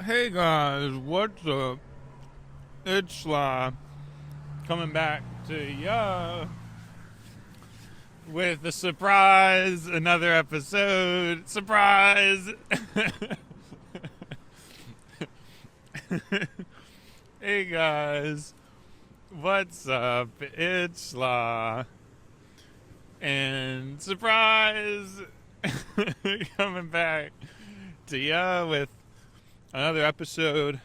Hey guys, what's up? It's coming back to ya with a surprise, another episode. Surprise! Hey guys, what's up? It's and surprise! Coming back to ya with another episode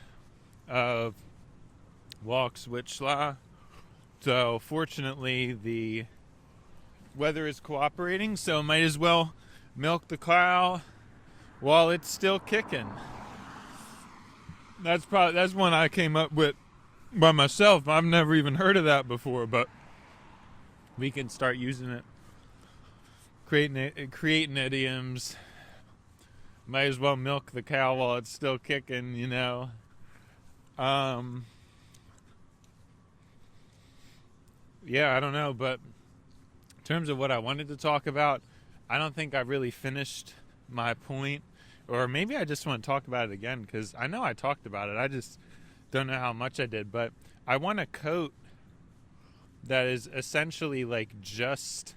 of Walks with Schla. So fortunately, the weather is cooperating, so might as well milk the cow while it's still kicking. That's one I came up with by myself. I've never even heard of that before, but we can start using it, creating idioms. Might as well milk the cow while it's still kicking, you know. Um, yeah, I don't know, but in terms of what I wanted to talk about, I don't think I really finished my point, or maybe I just want to talk about it again because I know I talked about it. I just don't know how much I did, but I want a coat that is essentially like just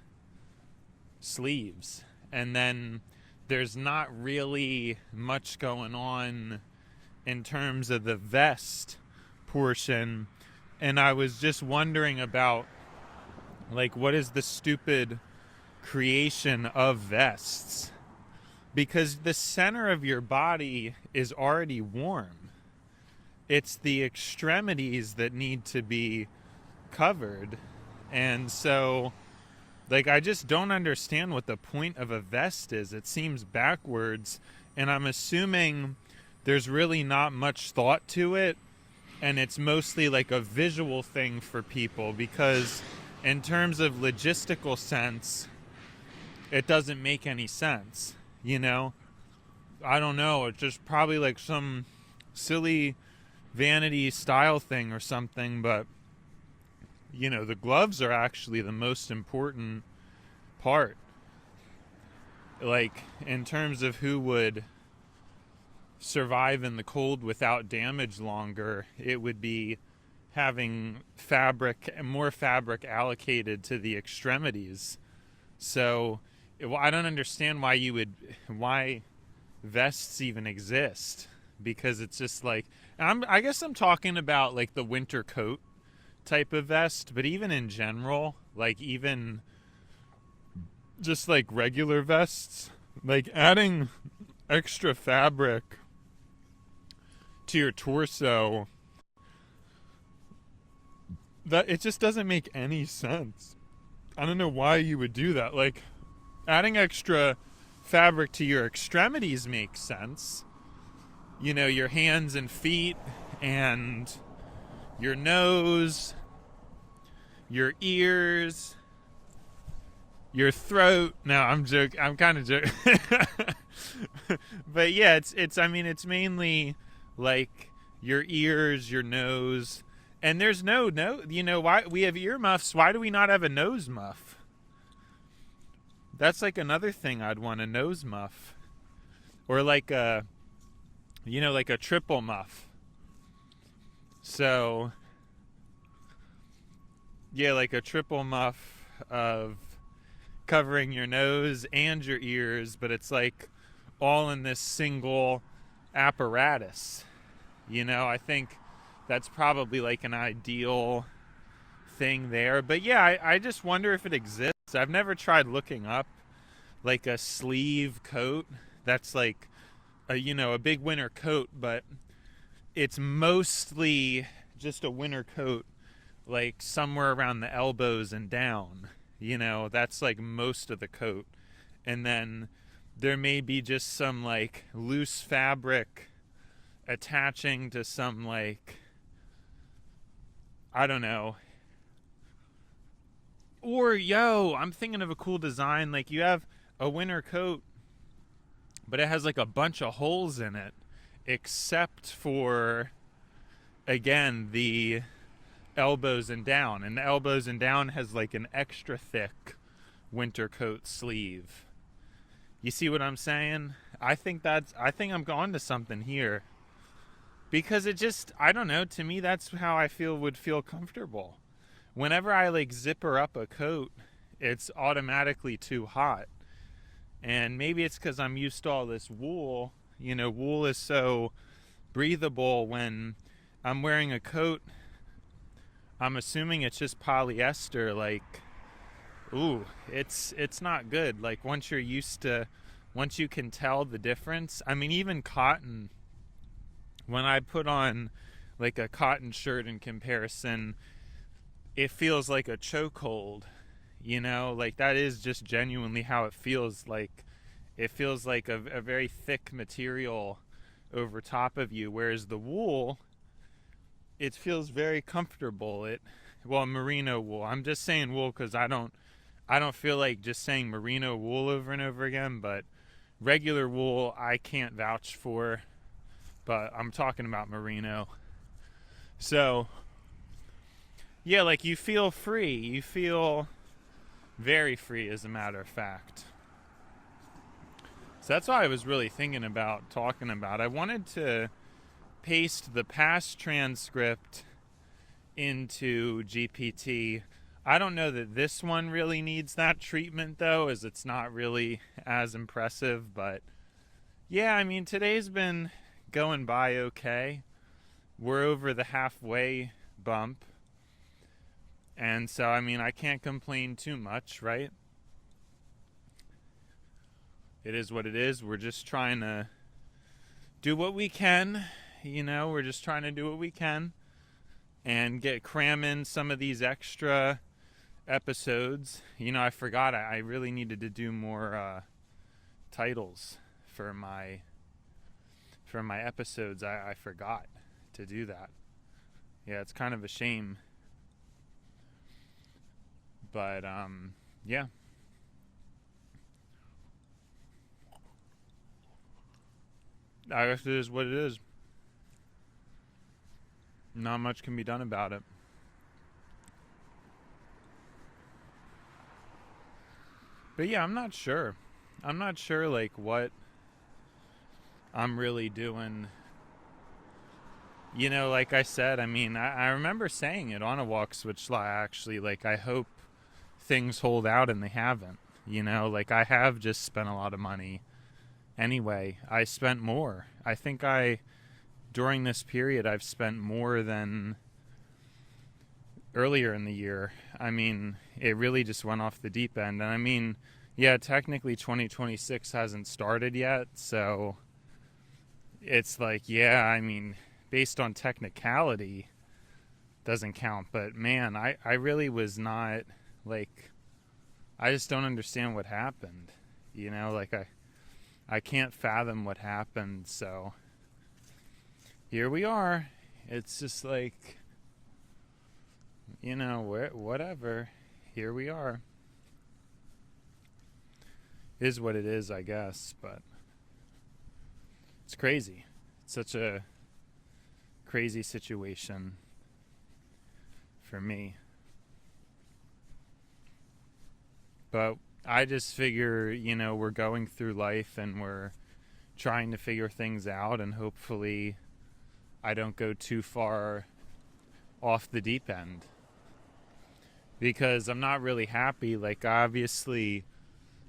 sleeves, and then there's not really much going on in terms of the vest portion. And I was just wondering about, like, what is the stupid creation of vests? Because the center of your body is already warm. It's the extremities that need to be covered. And so, like, I just don't understand what the point of a vest is. It seems backwards, and I'm assuming there's really not much thought to it, and it's mostly like a visual thing for people because in terms of logistical sense, it doesn't make any sense, you know? I don't know, it's just probably like some silly vanity style thing or something, but you know, the gloves are actually the most important part. Like, in terms of who would survive in the cold without damage longer, it would be having more fabric allocated to the extremities. So I don't understand why vests even exist, because it's just like, I guess I'm talking about like the winter coat type of vest, but even in general, like even just like regular vests, like adding extra fabric to your torso, that it just doesn't make any sense. I don't know why you would do that. Like, adding extra fabric to your extremities makes sense. You know, your hands and feet and your nose, your ears, your throat. No, I'm joking. I'm kind of joking. But yeah, it's mainly like your ears, your nose, and there's no, you know, why we have earmuffs, why do we not have a nose muff? That's like another thing I'd want, a nose muff. Or like a, you know, like a triple muff. So, yeah, like a triple muff of covering your nose and your ears, but it's like all in this single apparatus. You know, I think that's probably like an ideal thing there. But yeah, I just wonder if it exists. I've never tried looking up like a sleeve coat that's like a big winter coat, but it's mostly just a winter coat like somewhere around the elbows and down. You know, that's like most of the coat. And then there may be just some like loose fabric attaching to some, like, I don't know. Or, I'm thinking of a cool design. Like, you have a winter coat, but it has like a bunch of holes in it, except for, again, the elbows and down. And the elbows and down has like an extra thick winter coat sleeve. You see what I'm saying? I think I'm going to something here. because it just, I don't know, to me that's how I would feel comfortable. Whenever I like zipper up a coat, it's automatically too hot. And maybe it's because I'm used to all this wool. Wool is so breathable. When I'm wearing a coat, I'm assuming it's just polyester. Like, ooh, it's not good. Like, once you can tell the difference. I mean, even cotton, when I put on like a cotton shirt in comparison, it feels like a chokehold. Like that is just genuinely how it feels. Like, it feels like a very thick material over top of you, whereas the wool, it feels very comfortable. Merino wool, I'm just saying wool because I don't feel like just saying merino wool over and over again, but regular wool I can't vouch for, but I'm talking about merino. So yeah, like, you feel free, you feel very free, as a matter of fact. So that's what I was really thinking about talking about. I wanted to paste the past transcript into GPT. I don't know that this one really needs that treatment, though, as it's not really as impressive. But yeah, I mean, today's been going by okay. We're over the halfway bump. And so, I mean, I can't complain too much, right? It is what it is. We're just trying to do what we can. We're just trying to do what we can and cram in some of these extra episodes. I forgot I really needed to do more titles for my episodes. I forgot to do that. Yeah, it's kind of a shame. But yeah. I guess it is what it is. Not much can be done about it. But yeah, I'm not sure. Like, what I'm really doing. Like I said, I mean, I remember saying it on a walk switch lie, actually. Like, I hope things hold out, and they haven't. Like, I have just spent a lot of money. Anyway, I spent more. I think during this period, I've spent more than earlier in the year. I mean, it really just went off the deep end. And I mean, yeah, technically 2026 hasn't started yet. So it's like, yeah, I mean, based on technicality, doesn't count. But man, I really was not, like, I just don't understand what happened. Like, I can't fathom what happened. So here we are. It's just like, whatever. Here we are. Is what it is, I guess. But it's crazy. It's such a crazy situation for me. But I just figure, we're going through life and we're trying to figure things out, and hopefully I don't go too far off the deep end, because I'm not really happy. Like, I obviously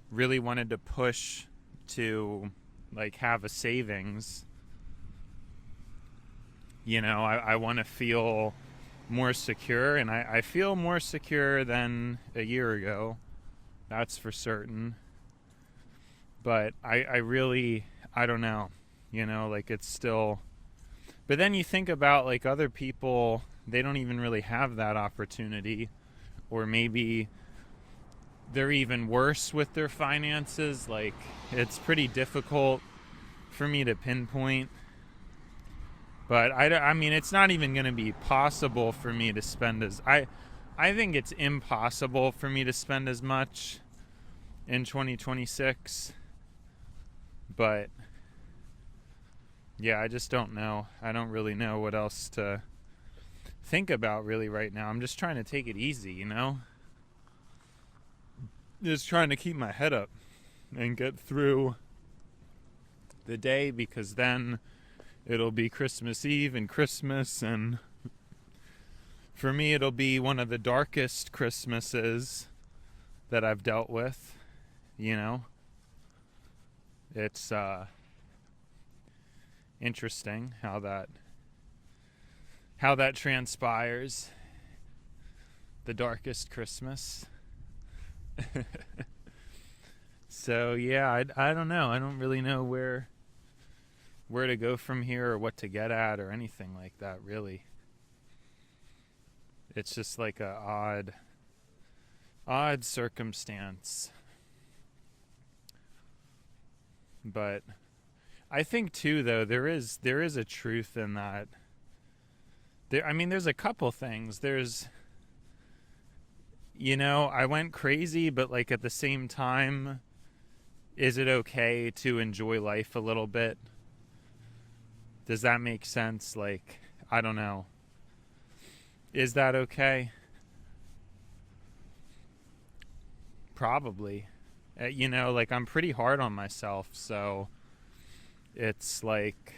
really wanted to push to, like, have a savings. I want to feel more secure, and I feel more secure than a year ago. That's for certain. But I really, I don't know. Like, it's still... But then you think about, like, other people, they don't even really have that opportunity. Or maybe they're even worse with their finances. Like, it's pretty difficult for me to pinpoint. But I mean, it's not even going to be possible for me to spend I think it's impossible for me to spend as much in 2026. But yeah, I just don't know. I don't really know what else to think about really right now. I'm just trying to take it easy, Just trying to keep my head up and get through the day, because then it'll be Christmas Eve and Christmas, and for me it'll be one of the darkest Christmases that I've dealt with, you know. It's interesting how that transpires. The darkest Christmas. So yeah, I don't know. I don't really know where to go from here or what to get at or anything like that, really. It's just like a odd circumstance. But I think too, though, there is a truth in that. There's a couple things. There's, I went crazy, but like at the same time, is it okay to enjoy life a little bit? Does that make sense? Like, I don't know. Is that okay? Probably. Like I'm pretty hard on myself, so it's like,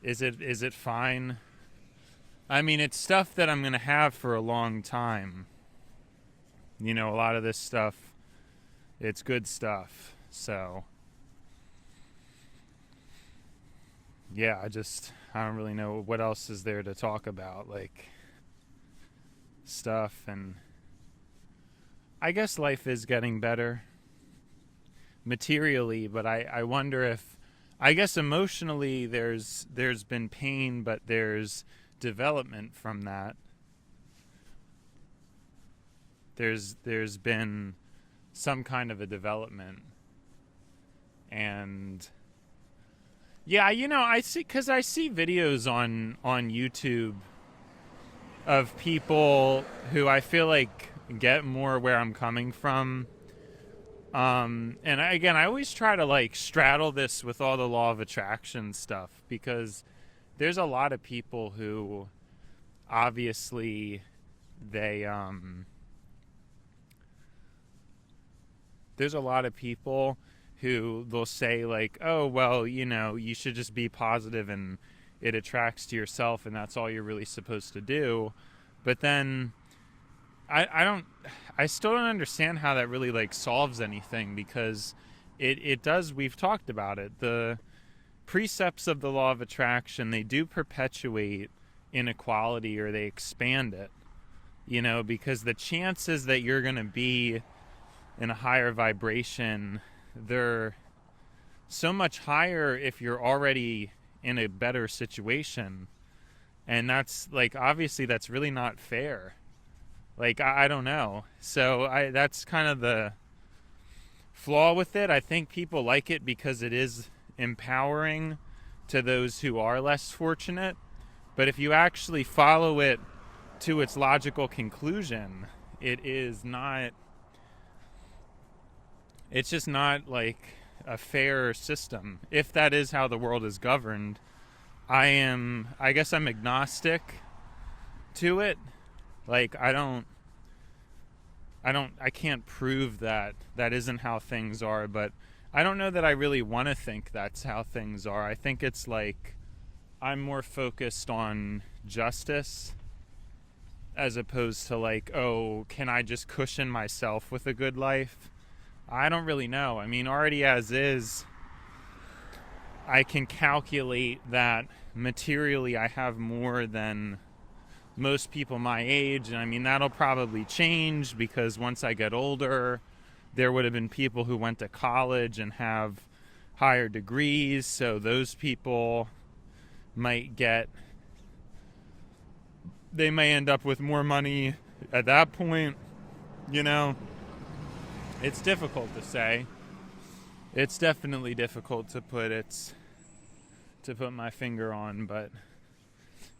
is it fine? I mean, it's stuff that I'm going to have for a long time. A lot of this stuff, it's good stuff. So, yeah, I don't really know what else is there to talk about. Like, stuff, and I guess life is getting better materially, but I wonder if, I guess emotionally there's been pain, but there's development from that. There's been some kind of a development. And yeah, I see videos on YouTube of people who I feel like get more where I'm coming from. And I always try to like straddle this with all the law of attraction stuff, because there's a lot of people who obviously there's a lot of people who they'll say like, oh, well, you should just be positive and it attracts to yourself and that's all you're really supposed to do. But then I still don't understand how that really like solves anything, because it does, we've talked about it. The precepts of the law of attraction, they do perpetuate inequality, or they expand it, because the chances that you're going to be in a higher vibration, they're so much higher if you're already in a better situation. And that's like, obviously that's really not fair. Like, I don't know. So that's kind of the flaw with it. I think people like it because it is empowering to those who are less fortunate. But if you actually follow it to its logical conclusion, it's just not like a fair system. If that is how the world is governed, I guess I'm agnostic to it. Like, I can't prove that isn't how things are, but I don't know that I really want to think that's how things are. I think it's like, I'm more focused on justice as opposed to like, oh, can I just cushion myself with a good life? I don't really know. I mean, already as is, I can calculate that materially I have more than most people my age. And I mean, that'll probably change, because once I get older, there would have been people who went to college and have higher degrees. So those people they may end up with more money at that point. It's difficult to say. It's definitely difficult to put my finger on, but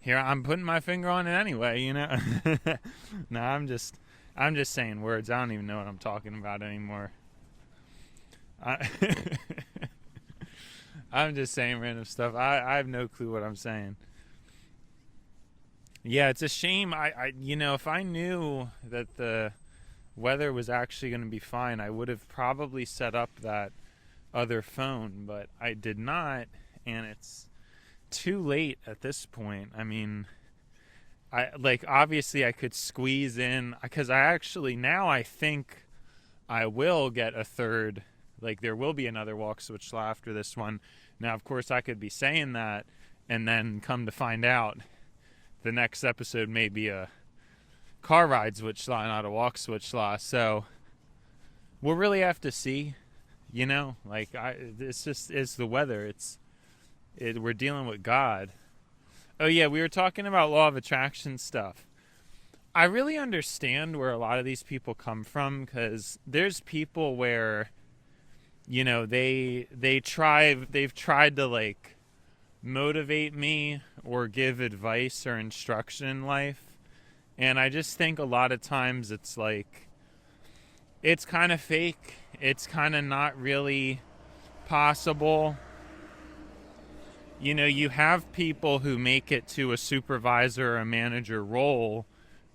here I'm putting my finger on it anyway, No, I'm just saying words. I don't even know what I'm talking about anymore. I'm just saying random stuff. I have no clue what I'm saying. Yeah, it's a shame. If I knew that the weather was actually going to be fine, I would have probably set up that other phone, but I did not. and it's too late at this point. I mean, obviously I could squeeze in, because I think I will get a third, like there will be another walk switch law after this one. Now, of course, I could be saying that and then come to find out the next episode may be a car ride switch law, not a walk switch law. So we'll really have to see, it's the weather. We're dealing with God. Oh yeah, we were talking about law of attraction stuff. I really understand where a lot of these people come from, because there's people where, they've tried to like motivate me or give advice or instruction in life, and I just think a lot of times it's like, it's kind of fake. It's kind of not really possible. You have people who make it to a supervisor or a manager role,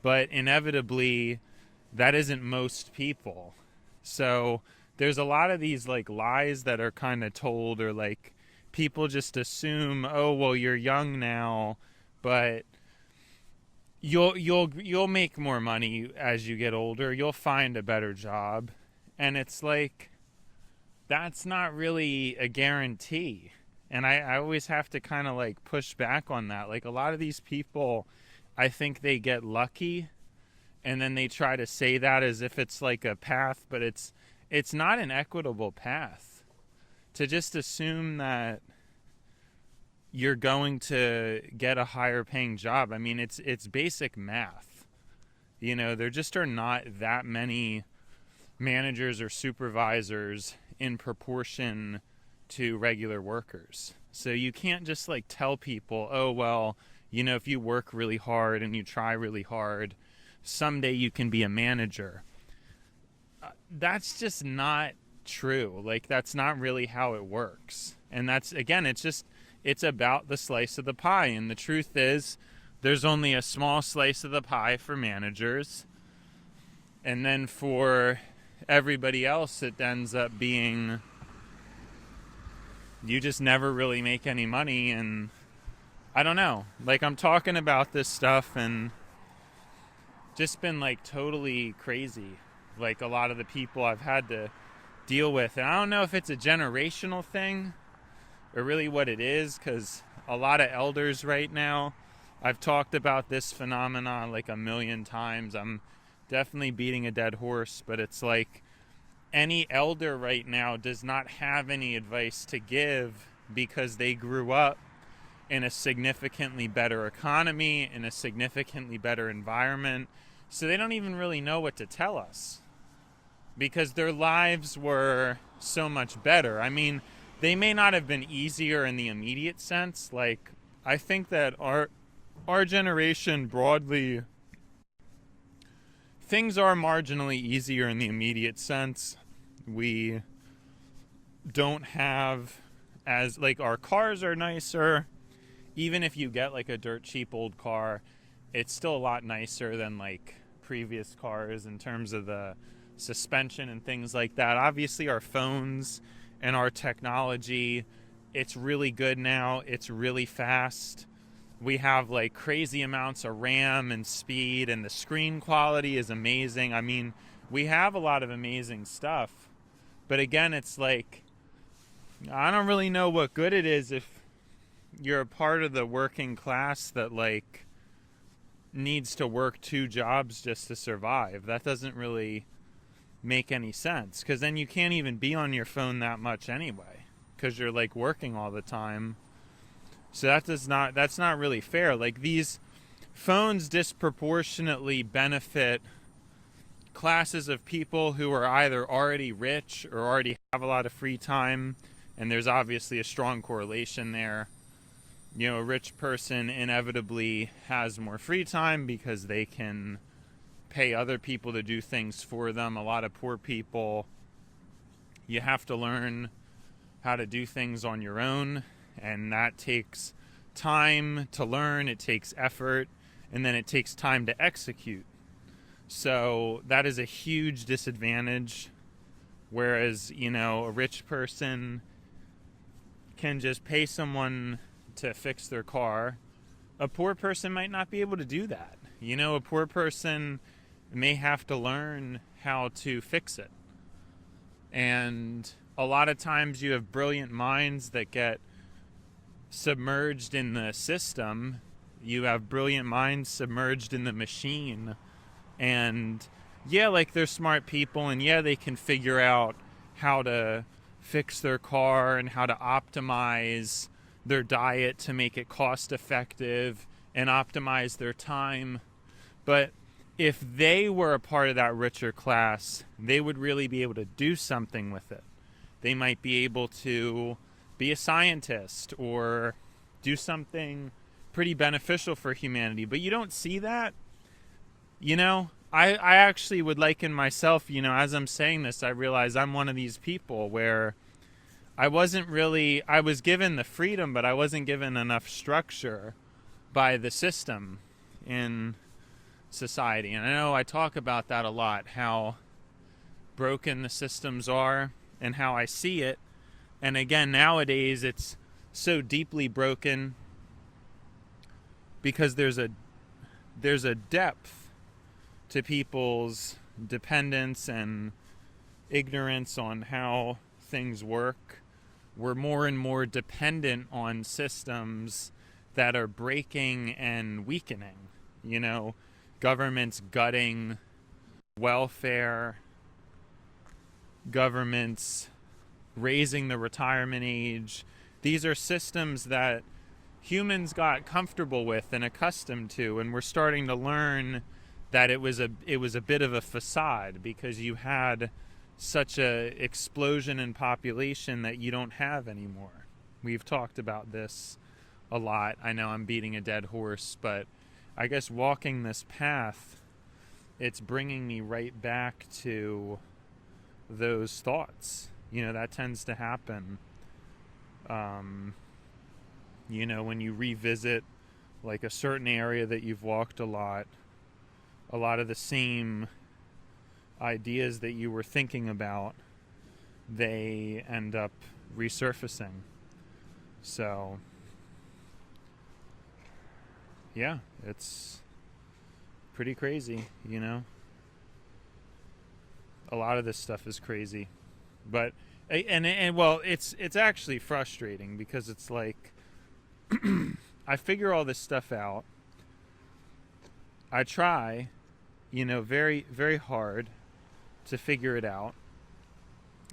but inevitably that isn't most people. So there's a lot of these like lies that are kind of told, or like people just assume, oh well, you're young now, but you'll make more money as you get older, you'll find a better job. And it's like, that's not really a guarantee. And I always have to kind of like push back on that. Like a lot of these people, I think they get lucky, and then they try to say that as if it's like a path, but it's not an equitable path. To just assume that you're going to get a higher paying job. I mean, it's basic math. There just are not that many managers or supervisors in proportion to regular workers. So you can't just like tell people, oh well, if you work really hard and you try really hard, someday you can be a manager. That's just not true. Like, that's not really how it works. And that's, again, it's about the slice of the pie. And the truth is, there's only a small slice of the pie for managers. And then for everybody else, it ends up being, you just never really make any money. And I don't know, like I'm talking about this stuff and just been like totally crazy. Like a lot of the people I've had to deal with. And I don't know if it's a generational thing or really what it is, because a lot of elders right now, I've talked about this phenomenon like a million times. I'm definitely beating a dead horse, but it's like any elder right now does not have any advice to give, because they grew up in a significantly better economy, in a significantly better environment. So they don't even really know what to tell us, because their lives were so much better. I mean, they may not have been easier in the immediate sense. Like, I think that our generation broadly, things are marginally easier in the immediate sense. We don't have as, like, our cars are nicer. Even if you get like a dirt cheap old car, it's still a lot nicer than like previous cars in terms of the suspension and things like that. Obviously our phones and our technology, it's really good now. It's really fast. We have like crazy amounts of RAM and speed, and the screen quality is amazing. I mean, we have a lot of amazing stuff. But again, it's like, I don't really know what good it is if you're a part of the working class that like needs to work 2 jobs just to survive. That doesn't really make any sense, because then you can't even be on your phone that much anyway, because you're like working all the time. So that's not really fair. Like, these phones disproportionately benefit classes of people who are either already rich or already have a lot of free time, and there's obviously a strong correlation there. A rich person inevitably has more free time because they can pay other people to do things for them. A lot of poor people, you have to learn how to do things on your own, and that takes time to learn, it takes effort, and then it takes time to execute. So that is a huge disadvantage. Whereas, a rich person can just pay someone to fix their car, a poor person might not be able to do that. You know, a poor person may have to learn how to fix it. And a lot of times you have brilliant minds that get submerged in the system. You have brilliant minds submerged in the machine. And yeah, like, they're smart people, and yeah, they can figure out how to fix their car and how to optimize their diet to make it cost effective and optimize their time. But if they were a part of that richer class, they would really be able to do something with it. They might be able to be a scientist or do something pretty beneficial for humanity. But you don't see that. You know, I actually would liken myself, you know, as I'm saying this, I realize I'm one of these people where I was given the freedom, but I wasn't given enough structure by the system in society. And I know I talk about that a lot, how broken the systems are and how I see it. And again, nowadays it's so deeply broken because there's a depth to people's dependence and ignorance on how things work. We're more and more dependent on systems that are breaking and weakening. You know, governments gutting welfare, governments raising the retirement age. These are systems that humans got comfortable with and accustomed to, and we're starting to learn that it was a bit of a facade, because you had such a explosion in population that you don't have anymore. We've talked about this a lot. I know I'm beating a dead horse, but I guess walking this path, it's bringing me right back to those thoughts. You know, that tends to happen. You know, when you revisit like a certain area that you've walked a lot of the same ideas that you were thinking about, they end up resurfacing. So, yeah, it's pretty crazy, you know? A lot of this stuff is crazy. But, and well, it's actually frustrating, because it's like, I figure all this stuff out. I try, you know, very, very hard to figure it out.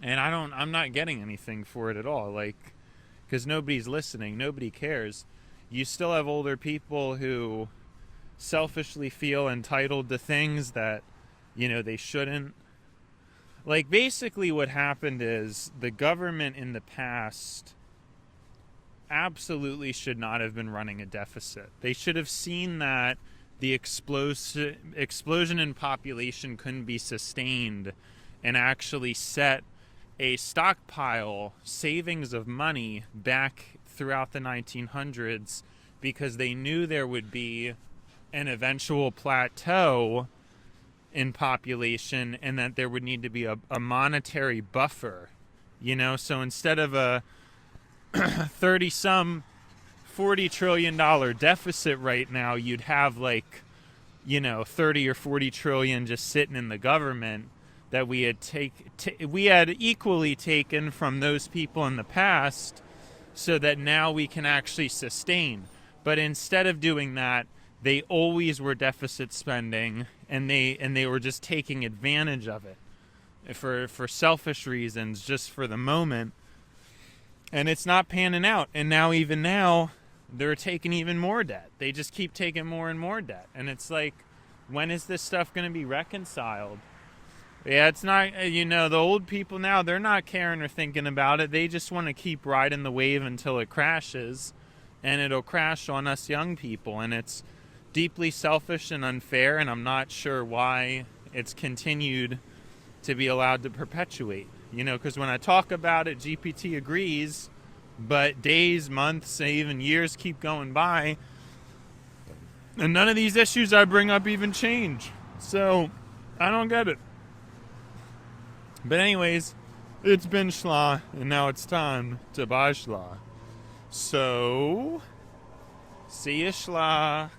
And I'm not getting anything for it at all. Like, because nobody's listening. Nobody cares. You still have older people who selfishly feel entitled to things that, you know, they shouldn't. Like, basically what happened is the government in the past absolutely should not have been running a deficit. They should have seen that the explosion in population couldn't be sustained, and actually set a stockpile savings of money back throughout the 1900s, because they knew there would be an eventual plateau in population, and that there would need to be a monetary buffer, you know. So instead of a 30-some $40 trillion deficit right now, you'd have, like, you know, 30 or 40 trillion just sitting in the government that we had equally taken from those people in the past, so that now we can actually sustain. But instead of doing that, they always were deficit spending, and they were just taking advantage of it for selfish reasons, just for the moment. And it's not panning out. And even now, they're taking even more debt. They just keep taking more and more debt. And it's like, when is this stuff going to be reconciled? Yeah, it's not, you know, the old people now, they're not caring or thinking about it. They just want to keep riding the wave until it crashes. And it'll crash on us young people. And it's deeply selfish and unfair. And I'm not sure why it's continued to be allowed to perpetuate. You know, because when I talk about it, GPT agrees, but days, months, and even years keep going by, and none of these issues I bring up even change. So, I don't get it. But anyways, it's been schla, and now it's time to buy schla. So, see you, Schla.